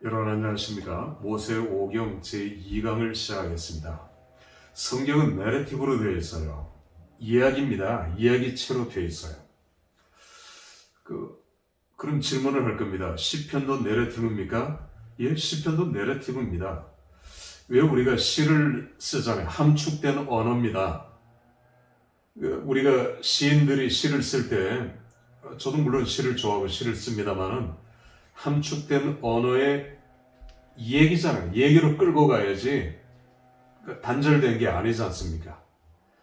여러분 안녕하십니까? 모세오경 제2강을 시작하겠습니다. 성경은 내러티브로 되어 있어요. 이야기입니다. 이야기체로 되어 있어요. 그런 질문을 할 겁니다. 시편도 내러티브입니까? 예, 시편도 내러티브입니다. 왜 우리가 시를 쓰잖아요. 함축된 언어입니다. 우리가 시인들이 시를 쓸 때, 저도 물론 시를 좋아하고 시를 씁니다만은 함축된 언어의 얘기잖아요. 얘기로 끌고 가야지 단절된 게 아니지 않습니까?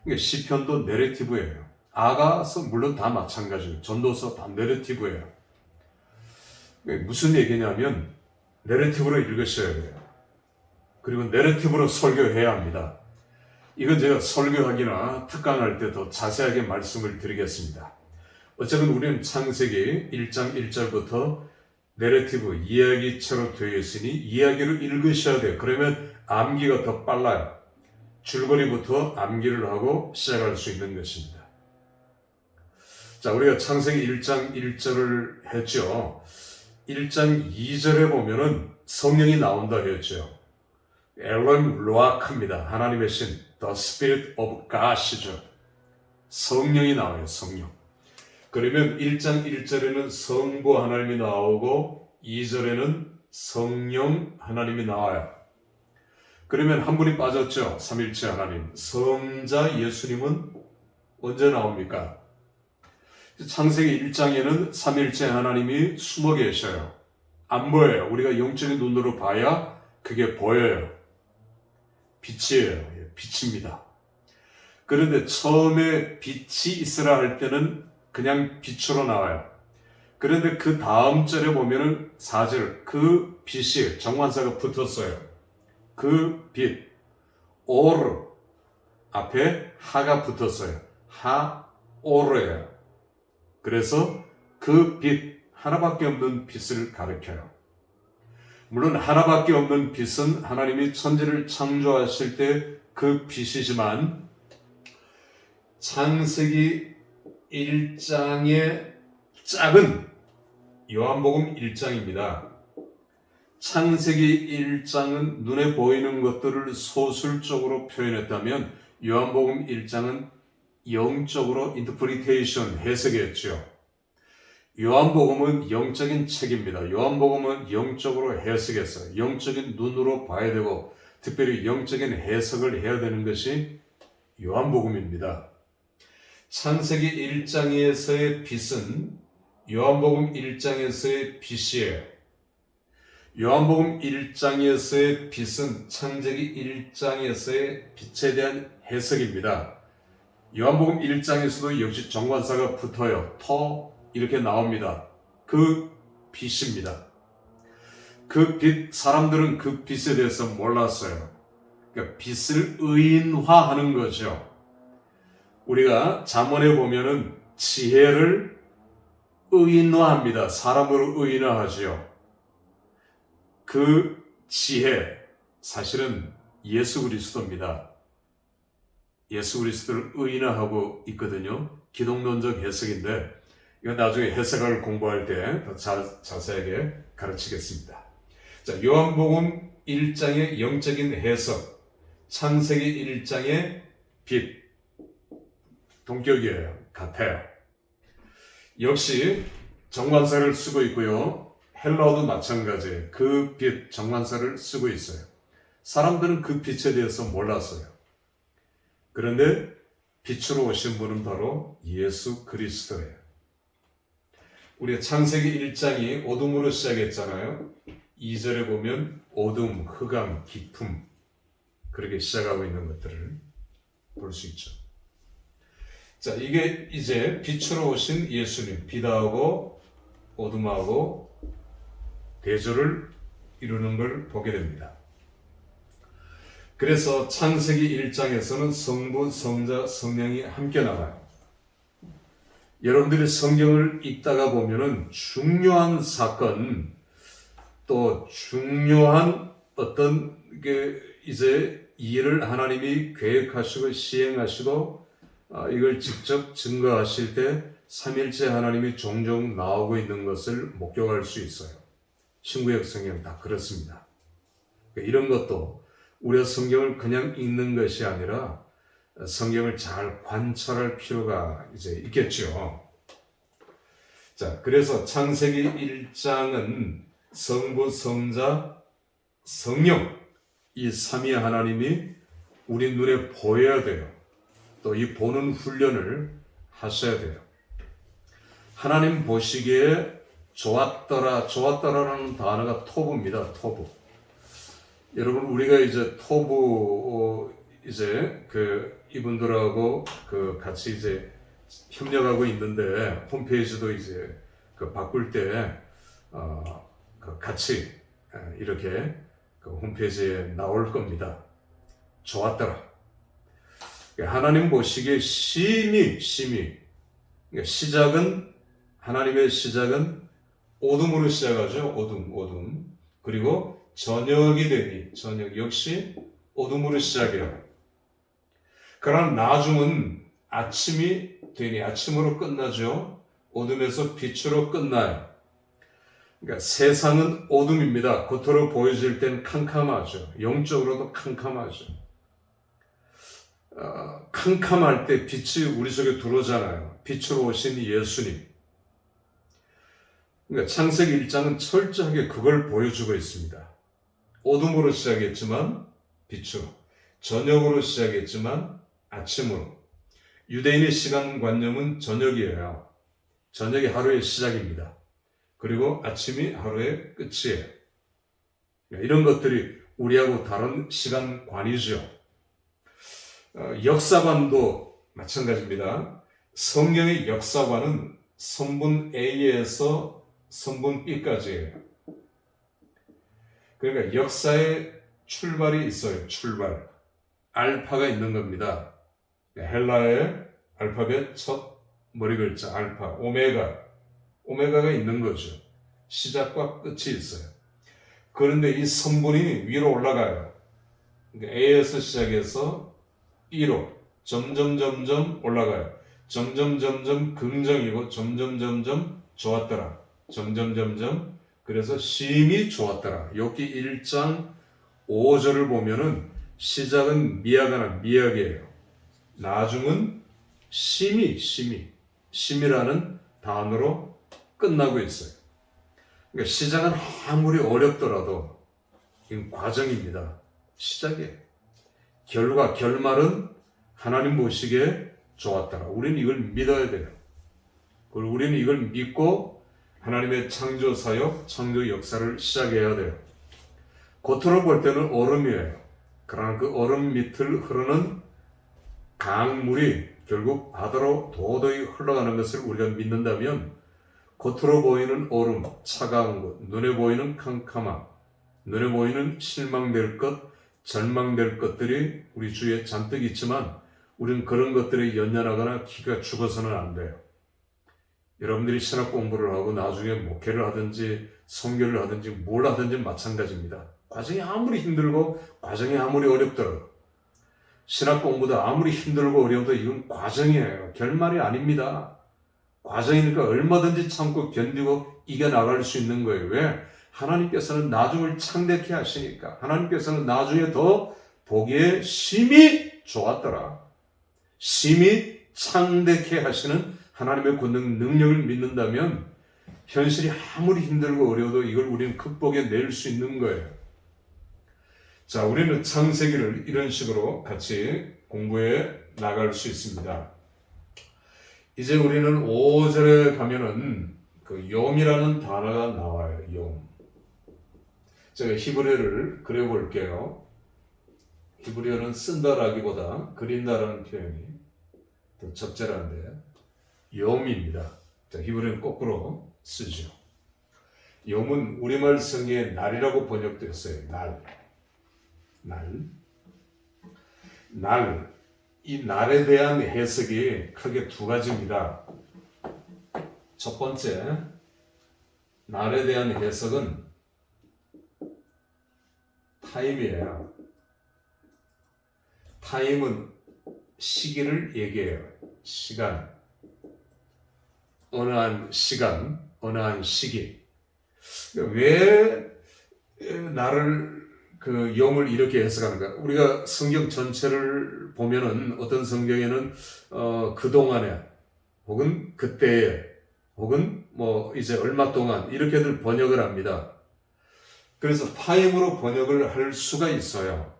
그러니까 시편도 내러티브예요. 아가서 물론 다 마찬가지고 전도서 다 내러티브예요. 무슨 얘기냐면 내러티브로 읽으셔야 돼요. 그리고 내러티브로 설교해야 합니다. 이건 제가 설교하기나 특강할 때 더 자세하게 말씀을 드리겠습니다. 어쨌든 우리는 창세기 1장 1절부터 내러티브, 이야기처럼 되어 있으니 이야기를 읽으셔야 돼요. 그러면 암기가 더 빨라요. 줄거리부터 암기를 하고 시작할 수 있는 것입니다. 자, 우리가 창세기 1장 1절을 했죠. 1장 2절에 보면은 성령이 나온다 했죠. 엘로힘 루아크입니다. 하나님의 신, The Spirit of God이죠. 성령이 나와요, 성령. 그러면 1장 1절에는 성부 하나님이 나오고 2절에는 성령 하나님이 나와요. 그러면 한 분이 빠졌죠. 삼일체 하나님. 성자 예수님은 언제 나옵니까? 창세기 1장에는 삼일체 하나님이 숨어 계셔요. 안 보여요. 우리가 영적인 눈으로 봐야 그게 보여요. 빛이에요. 빛입니다. 그런데 처음에 빛이 있으라 할 때는 그냥 빛으로 나와요. 그런데 그 다음 절에 보면은 4절 그 빛이 정관사가 붙었어요. 그 빛 오르 앞에 하가 붙었어요. 하 오르예요. 그래서 그 빛 하나밖에 없는 빛을 가리켜요. 물론 하나밖에 없는 빛은 하나님이 천지를 창조하실 때 그 빛이지만 창세기 1장의 짝은 요한복음 1장입니다. 창세기 1장은 눈에 보이는 것들을 소술적으로 표현했다면 요한복음 1장은 영적으로 인터프리테이션, 해석했죠. 요한복음은 영적인 책입니다. 요한복음은 영적으로 해석했어요. 영적인 눈으로 봐야 되고 특별히 영적인 해석을 해야 되는 것이 요한복음입니다. 창세기 1장에서의 빛은 요한복음 1장에서의 빛이에요. 요한복음 1장에서의 빛은 창세기 1장에서의 빛에 대한 해석입니다. 요한복음 1장에서도 역시 정관사가 붙어요. 토 이렇게 나옵니다. 그 빛입니다. 그 빛, 사람들은 그 빛에 대해서 몰랐어요. 그러니까 빛을 의인화하는 거죠. 우리가 잠언에 보면은 지혜를 의인화합니다. 사람으로 의인화하죠. 그 지혜, 사실은 예수 그리스도입니다. 예수 그리스도를 의인화하고 있거든요. 기독론적 해석인데 이건 나중에 해석을 공부할 때 더 자세하게 가르치겠습니다. 자, 요한복음 1장의 영적인 해석, 창세기 1장의 빛, 동격이에요. 같아요. 역시 정관사를 쓰고 있고요. 헬라어도 마찬가지예요. 그 빛, 정관사를 쓰고 있어요. 사람들은 그 빛에 대해서 몰랐어요. 그런데 빛으로 오신 분은 바로 예수 그리스도예요. 우리가 창세기 1장이 어둠으로 시작했잖아요. 2절에 보면 어둠, 흑암, 깊음 그렇게 시작하고 있는 것들을 볼 수 있죠. 자, 이게 이제 빛으로 오신 예수님, 빛하고 어둠하고 대조를 이루는 걸 보게 됩니다. 그래서 창세기 1장에서는 성부, 성자, 성령이 함께 나와요. 여러분들이 성경을 읽다가 보면은 중요한 사건, 또 중요한 어떤 이제 일을 하나님이 계획하시고 시행하시고 이걸 직접 증거하실 때 삼일째 하나님이 종종 나오고 있는 것을 목격할 수 있어요. 신구약 성경 다 그렇습니다. 이런 것도 우리가 성경을 그냥 읽는 것이 아니라 성경을 잘 관찰할 필요가 이제 있겠죠. 자, 그래서 창세기 1장은 성부, 성자, 성령 이 삼위 하나님이 우리 눈에 보여야 돼요. 또 이 보는 훈련을 하셔야 돼요. 하나님 보시기에 좋았더라라는 단어가 토부입니다. 토부. 여러분 우리가 이제 토부 이제 이분들하고 같이 이제 협력하고 있는데 홈페이지도 이제 바꿀 때 같이 이렇게 홈페이지에 나올 겁니다. 좋았더라. 하나님 보시기에 심히 그러니까 시작은 하나님의 시작은 어둠으로 시작하죠. 어둠. 그리고 저녁이 되니 저녁 역시 어둠으로 시작해요. 그러나 나중은 아침이 되니 아침으로 끝나죠. 어둠에서 빛으로 끝나요. 그러니까 세상은 어둠입니다. 겉으로 보여질 땐 캄캄하죠. 영적으로도 캄캄하죠. 캄캄할 때 빛이 우리 속에 들어오잖아요. 빛으로 오신 예수님. 그러니까 창세기 1장은 철저하게 그걸 보여주고 있습니다. 어둠으로 시작했지만 빛으로, 저녁으로 시작했지만 아침으로. 유대인의 시간관념은 저녁이에요. 저녁이 하루의 시작입니다. 그리고 아침이 하루의 끝이에요. 이런 것들이 우리하고 다른 시간관이죠. 역사관도 마찬가지입니다. 성경의 역사관은 성분 A에서 성분 B까지예요. 그러니까 역사의 출발이 있어요. 출발. 알파가 있는 겁니다. 헬라의 알파벳 첫 머리 글자 알파, 오메가가 있는 거죠. 시작과 끝이 있어요. 그런데 이 성분이 위로 올라가요. 그러니까 A에서 시작해서 B로 점점 올라가요. 점점 긍정이고 점점 좋았더라. 점점 그래서 심히 좋았더라. 욥기 1장 5절을 보면은 시작은 미약이에요. 나중은 심이라는 단어로 끝나고 있어요. 그러니까 시작은 아무리 어렵더라도 이건 과정입니다. 시작이에요. 결말은 하나님 보시기에 좋았더라. 우리는 이걸 믿어야 돼요. 그리고 우리는 이걸 믿고 하나님의 창조 사역, 창조 역사를 시작해야 돼요. 겉으로 볼 때는 얼음이에요. 그러나 그 얼음 밑을 흐르는 강물이 결국 바다로 도저히 흘러가는 것을 우리가 믿는다면 겉으로 보이는 얼음, 차가운 것, 눈에 보이는 캄캄함, 눈에 보이는 실망될 것, 절망될 것들이 우리 주위에 잔뜩 있지만 우리는 그런 것들에 연연하거나 기가 죽어서는 안 돼요. 여러분들이 신학 공부를 하고 나중에 목회를 하든지 선교를 하든지 뭘 하든지 마찬가지입니다. 과정이 아무리 힘들고 과정이 아무리 어렵더라도 신학 공부도 아무리 힘들고 어려워도 이건 과정이에요. 결말이 아닙니다. 과정이니까 얼마든지 참고 견디고 이겨나갈 수 있는 거예요. 왜? 하나님께서는 나중을 창대케 하시니까. 하나님께서는 나중에 더 보기에 심히 좋았더라. 심히 창대케 하시는 하나님의 권능 능력을 믿는다면 현실이 아무리 힘들고 어려워도 이걸 우리는 극복해 낼 수 있는 거예요. 자, 우리는 창세기를 이런 식으로 같이 공부해 나갈 수 있습니다. 이제 우리는 5절에 가면은 욤이라는 단어가 나와요. 욤. 제가 히브리어를 그려볼게요. 히브리어는 쓴다라기보다 그린다라는 표현이 더 적절한데 욤입니다. 자, 히브리어는 거꾸로 쓰죠. 욤은 우리말 성경에 날이라고 번역됐어요. 날. 이 날에 대한 해석이 크게 두 가지입니다. 첫 번째, 날에 대한 해석은 타임이에요. 타임은 시기를 얘기해요. 시간. 어느 한 시간, 어느 한 시기. 왜 나를 그 영을 이렇게 해석하는가? 우리가 성경 전체를 보면은 어떤 성경에는 그동안에 혹은 그때에 혹은 뭐 이제 얼마 동안 이렇게들 번역을 합니다. 그래서 타임으로 번역을 할 수가 있어요.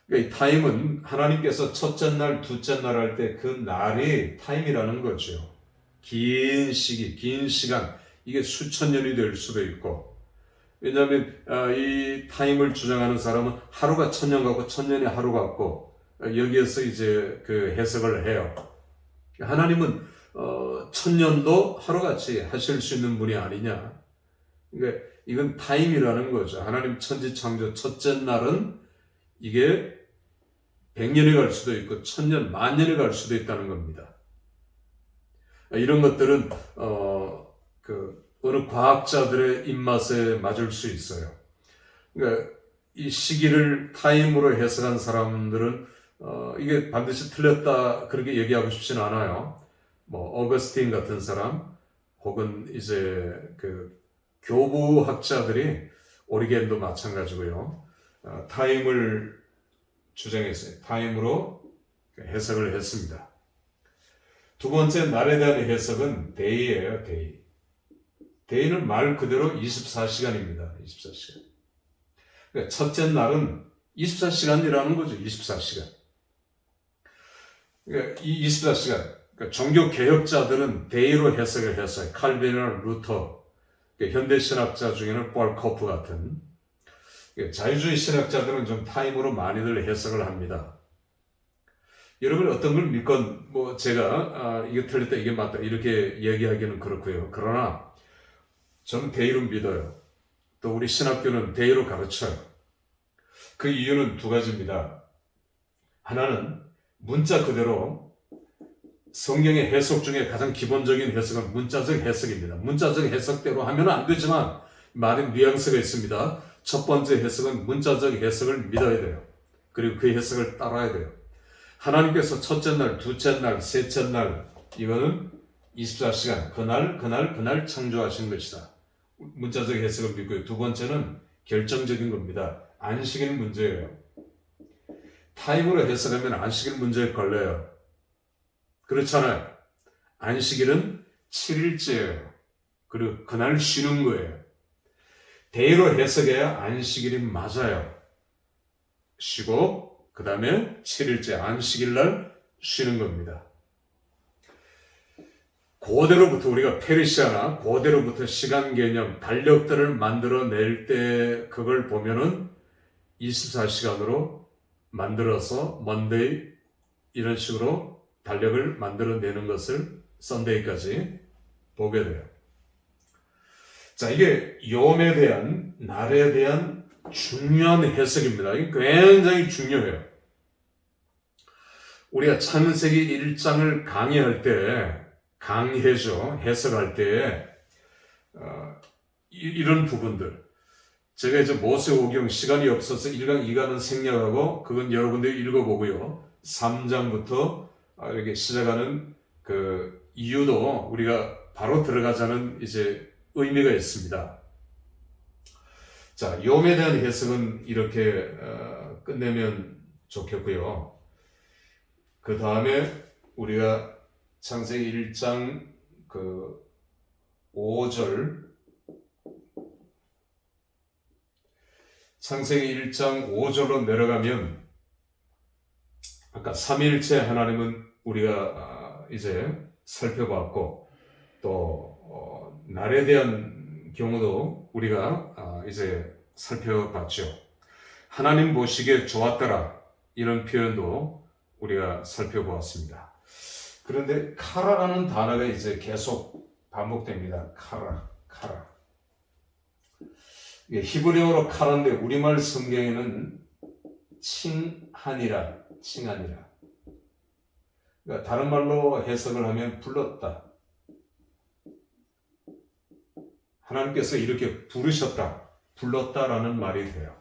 그러니까 이 타임은 하나님께서 첫째 날, 둘째 날 할 때 그 날이 타임이라는 거죠. 긴 시기, 긴 시간, 이게 수천 년이 될 수도 있고, 왜냐하면 이 타임을 주장하는 사람은 하루가 천년 같고 천년이 하루 같고, 여기에서 이제 그 해석을 해요. 하나님은 천년도 하루같이 하실 수 있는 분이 아니냐. 그러니까 이건 타임이라는 거죠. 하나님 천지창조 첫째 날은 이게 100년이 갈 수도 있고 1000년, 만년이 갈 수도 있다는 겁니다. 이런 것들은 어느 과학자들의 입맛에 맞을 수 있어요. 그러니까 이 시기를 타임으로 해석한 사람들은 이게 반드시 틀렸다 그렇게 얘기하고 싶지는 않아요. 뭐 어거스틴 같은 사람 혹은 이제 그 교부학자들이 오리겐도 마찬가지고요. 타임을 주장했어요. 타임으로 해석을 했습니다. 두 번째 날에 대한 해석은 데이예요. 데이. 데이는 말 그대로 24시간입니다. 24시간. 그러니까 첫째 날은 24시간이라는 거죠. 24시간. 그러니까 이 24시간. 그러니까 종교 개혁자들은 데이로 해석을 했어요. 칼빈이나 루터, 현대 신학자 중에는 폴 코프 같은. 자유주의 신학자들은 좀 타임으로 많이들 해석을 합니다. 여러분 어떤 걸 믿건 뭐 제가 이게 틀렸다 이게 맞다 이렇게 얘기하기는 그렇고요. 그러나 저는 데이로 믿어요. 또 우리 신학교는 데이로 가르쳐요. 그 이유는 두 가지입니다. 하나는 문자 그대로 성경의 해석 중에 가장 기본적인 해석은 문자적 해석입니다. 문자적 해석대로 하면 안 되지만 많은 뉘앙스가 있습니다. 첫 번째 해석은 문자적 해석을 믿어야 돼요. 그리고 그 해석을 따라야 돼요. 하나님께서 첫째 날, 둘째 날, 셋째 날 이거는 24시간 그날 창조하신 것이다. 문자적 해석을 믿고요. 두 번째는 결정적인 겁니다. 안식일 문제예요. 타임으로 해석하면 안식일 문제에 걸려요. 그렇잖아요. 안식일은 7일째예요. 그리고 그날 쉬는 거예요. 데이로 해석해야 안식일이 맞아요. 쉬고 그 다음에 7일째 안식일날 쉬는 겁니다. 고대로부터 우리가 페르시아나 고대로부터 시간 개념, 달력들을 만들어낼 때 그걸 보면은 24시간으로 만들어서 먼데이 이런 식으로 달력을 만들어내는 것을 썬데이까지 보게 돼요. 자, 이게 욤에 대한 날에 대한 중요한 해석입니다. 이게 굉장히 중요해요. 우리가 창세기 1장을 강의할 때 강해죠. 해석할 때 이런 부분들 제가 이제 모세오경 시간이 없어서 1강, 2강은 생략하고 그건 여러분들이 읽어보고요. 3장부터 이렇게 시작하는 그 이유도 우리가 바로 들어가자는 이제 의미가 있습니다. 자, 욤에 대한 해석은 이렇게 끝내면 좋겠고요. 그 다음에 우리가 창세기 1장 그 5절 창세기 1장 5절로 내려가면 아까 3일째 하나님은 우리가 이제 살펴봤고 또 날에 대한 경우도 우리가 이제 살펴봤죠. 하나님 보시기에 좋았더라 이런 표현도 우리가 살펴보았습니다. 그런데 카라라는 단어가 이제 계속 반복됩니다. 카라. 히브리어로 카라인데 우리말 성경에는 칭하니라. 그러니까 다른 말로 해석을 하면 불렀다. 하나님께서 이렇게 부르셨다, 불렀다라는 말이 돼요.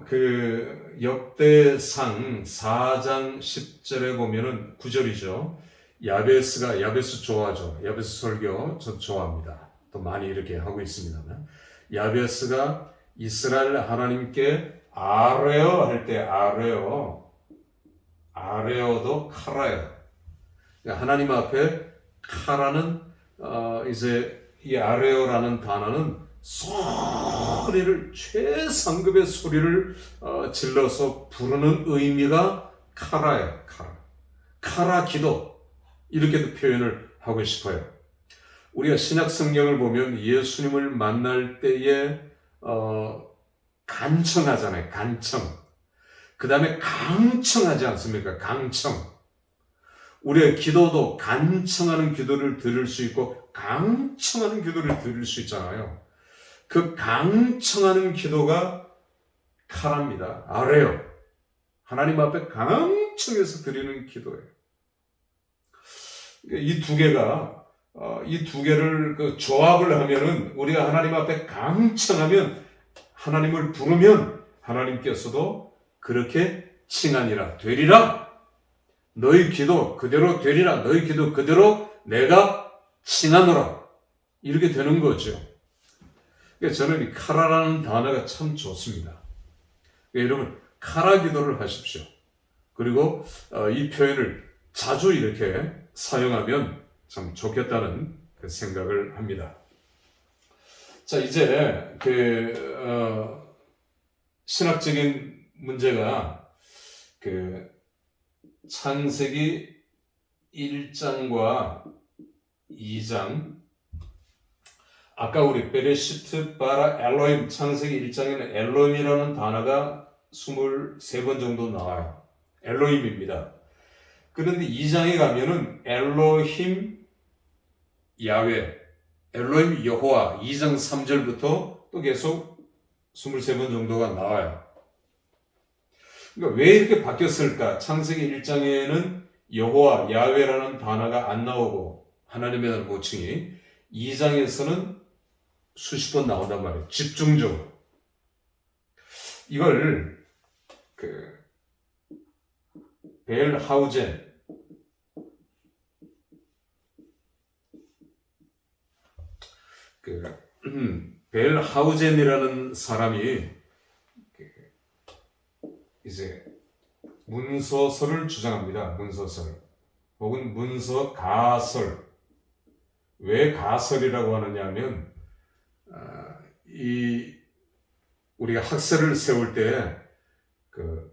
그 역대상 4장 10절에 보면은 9절이죠. 야베스 좋아하죠. 야베스 설교 저도 좋아합니다. 또 많이 이렇게 하고 있습니다만, 야베스가 이스라엘 하나님께 아뢰어 할 때 아뢰어도 카라예요. 하나님 앞에 카라는 이제 이 아뢰어라는 단어는 소리를 최상급의 소리를 질러서 부르는 의미가 카라예요. 카라 기도, 이렇게도 표현을 하고 싶어요. 우리가 신약 성경을 보면 예수님을 만날 때에 간청하잖아요. 간청. 그 다음에 강청하지 않습니까? 강청. 우리의 기도도 간청하는 기도를 들을 수 있고 강청하는 기도를 들을 수 있잖아요. 그 강청하는 기도가 카라입니다. 아뢰요. 하나님 앞에 강청해서 드리는 기도예요. 이 두 개를 조합을 하면은, 우리가 하나님 앞에 강청하면, 하나님을 부르면 하나님께서도 그렇게 칭하니라 되리라. 너희 기도 그대로 되리라. 너희 기도 그대로 내가 칭하노라. 이렇게 되는 거죠. 그러니까 저는 이 카라라는 단어가 참 좋습니다. 그러니까 여러분, 카라 기도를 하십시오. 그리고 이 표현을 자주 이렇게 사용하면 참 좋겠다는 그 생각을 합니다. 자, 이제 신학적인 문제가 창세기 1장과 2장, 아까 우리 베레시트 바라 엘로힘, 창세기 1장에는 엘로힘이라는 단어가 23번 정도 나와요. 엘로힘입니다. 그런데 2장에 가면은 엘로힘 야훼, 엘로힘 여호와, 2장 3절부터 또 계속 23번 정도가 나와요. 그러니까 왜 이렇게 바뀌었을까? 창세기 1장에는 여호와, 야훼라는 단어가 안 나오고 하나님에 대한 모칭이 2장에서는 수십 번 나온단 말이에요. 집중적으로. 이걸 벨하우젠, 벨하우젠이라는 사람이 이제 문서설을 주장합니다. 문서설 혹은 문서가설. 왜 가설이라고 하느냐 하면, 우리가 학설을 세울 때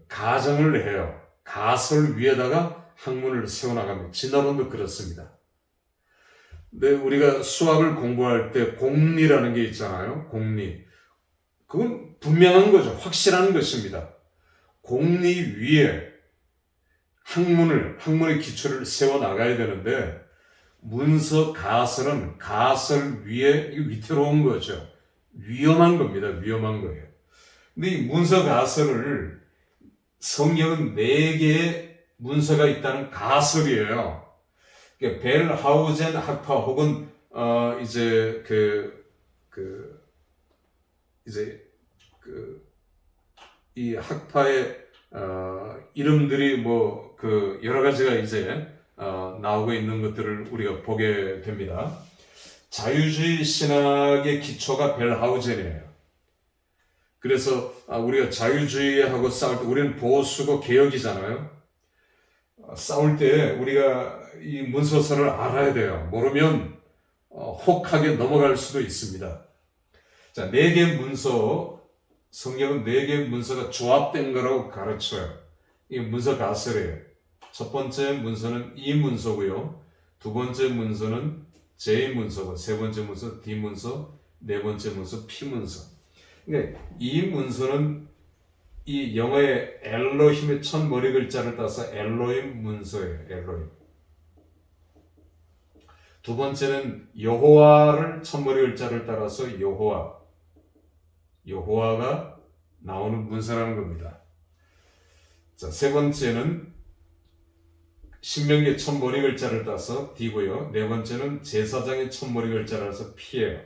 가정을 해요. 가설 위에다가 학문을 세워나갑니다. 진화론도 그렇습니다. 근데 우리가 수학을 공부할 때 공리라는 게 있잖아요. 공리. 그건 분명한 거죠. 확실한 것입니다. 공리 위에 학문의 기초를 세워나가야 되는데, 문서 가설은 가설 위에 위태로운 거죠. 위험한 겁니다. 위험한 거예요. 근데 이 문서 가설을, 성경은 4개의 문서가 있다는 가설이에요. 그러니까 벨하우젠 학파 혹은 이 학파의 이름들이 여러 가지가 이제 나오고 있는 것들을 우리가 보게 됩니다. 자유주의 신학의 기초가 벨하우젠이에요. 그래서 우리가 자유주의하고 싸울 때, 우리는 보수고 개혁이잖아요. 싸울 때 우리가 이 문서설을 알아야 돼요. 모르면 혹하게 넘어갈 수도 있습니다. 자, 4개 문서, 성경은 4개의 문서가 조합된 거라고 가르쳐요. 이 문서 가설이에요. 첫 번째 문서는 이 문서고요. 두 번째 문서는 J 문서고, 세 번째 문서 D 문서, 네 번째 문서 P 문서. 그러니까 이 문서는 이 영어의 엘로힘의 첫 머리 글자를 따서 엘로힘 문서예요. 엘로힘. 두 번째는 여호와를 첫 머리 글자를 따라서 여호와가 나오는 문서라는 겁니다. 자, 세 번째는 신명기의 첫 머리 글자를 따서 D고요. 네 번째는 제사장의 첫 머리 글자를 따서 P예요.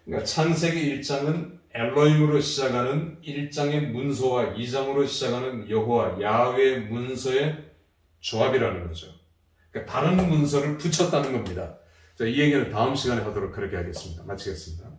그러니까 창세기 1장은 엘로힘으로 시작하는 1장의 문서와 2장으로 시작하는 여호와, 야훼 문서의 조합이라는 거죠. 그러니까 다른 문서를 붙였다는 겁니다. 자, 이 얘기는 다음 시간에 하도록 그렇게 하겠습니다. 마치겠습니다.